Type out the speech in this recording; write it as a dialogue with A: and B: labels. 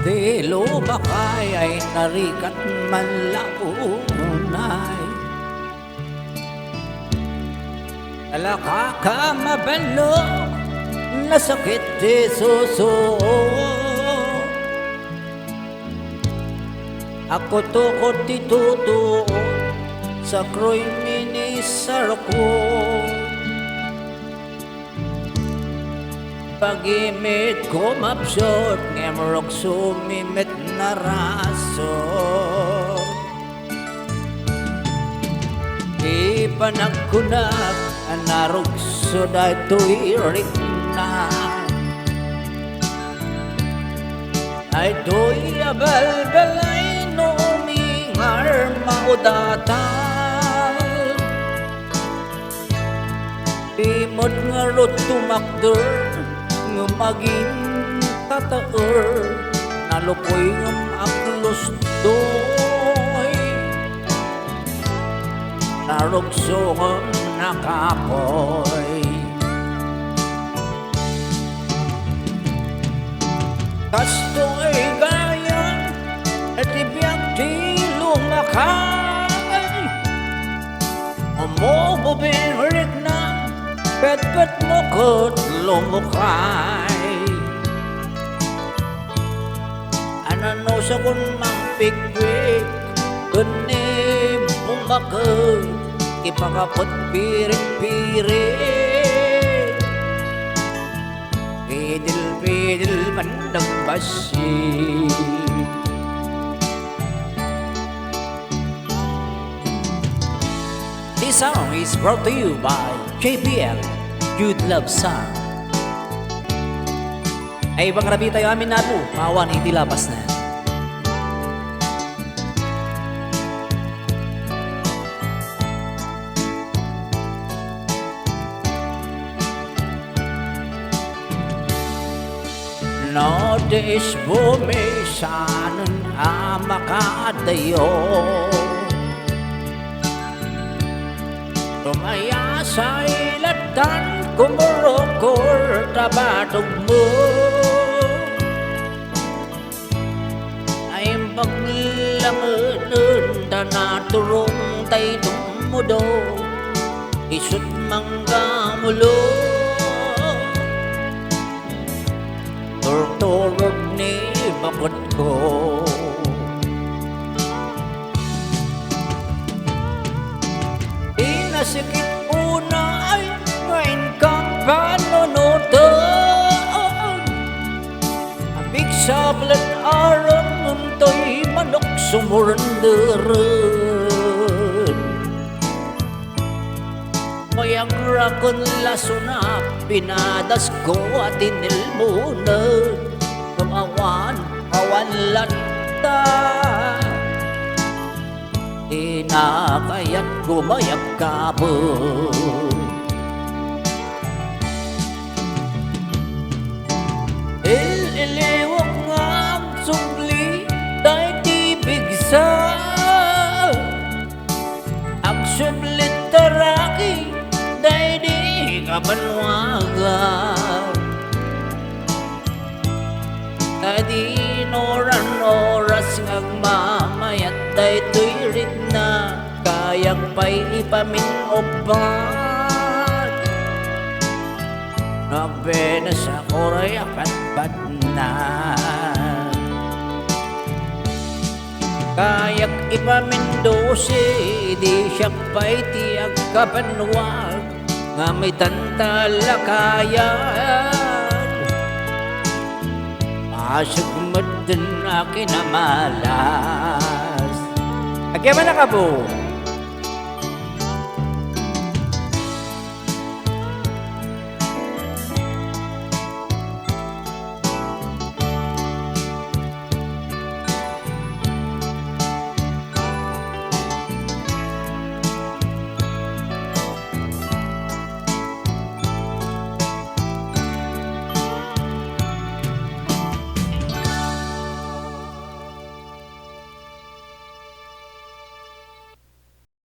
A: Tilo bakay ay narikat man launay. Alaka ka mabalo na sakit di suso. Ako tukot tituto sa kroy minisar ko. Pag-imit ko mapsot, ngemrok sumimit na raso. Ipanagkunag, anarugso da ito'y na. Ay to'y abalbalay no umingar maudatal. Timod nga rot tumakder, nga maging tataer, nalukoy ng aklos doy. Narugso ng nakapoy. Kasto'y gaya at ibiyang di lumakay. Umububirik na pet-pet mo ko't lumukay. Anano sa kun mang pigwik kunim bumakot, ipakapot pirik-pirik. Pidil-pidil bandang basi. This song is brought to you by JPL Youth Love Song. Ay ibang rabi tayo amin na po, maawan hindi lapas na. Nodis bumisanan amakadayo. Tumaya sa ilatan kumurukor tabatog mo. Ay paglanganan da naturong tay tumudo. Isut mangga mulo. Turturog ni bakot ko. Inasikip una ay ngayon kang panunutan. Abig sa balat aram unto'y manok sumurandaran. Mayang rakon laso na pinadas ko at inilmunan. Kumawan, awan lanta. Inakayat gumayag ka ba? Ililiwag nga ang sungli dahil di bigsa. Ang sublit taraki dahil di kabanwagan. Kadinoran oras ngang mamayat dahil to'y rit na kayang pa'y ipaminoban. Nagbenas ako ray apat-pat na. Kayak ipamindose di siya pa'y tiyag kabanwag nga may tantalakayan. Asugmad din akin na malas. Agyaman na ka po.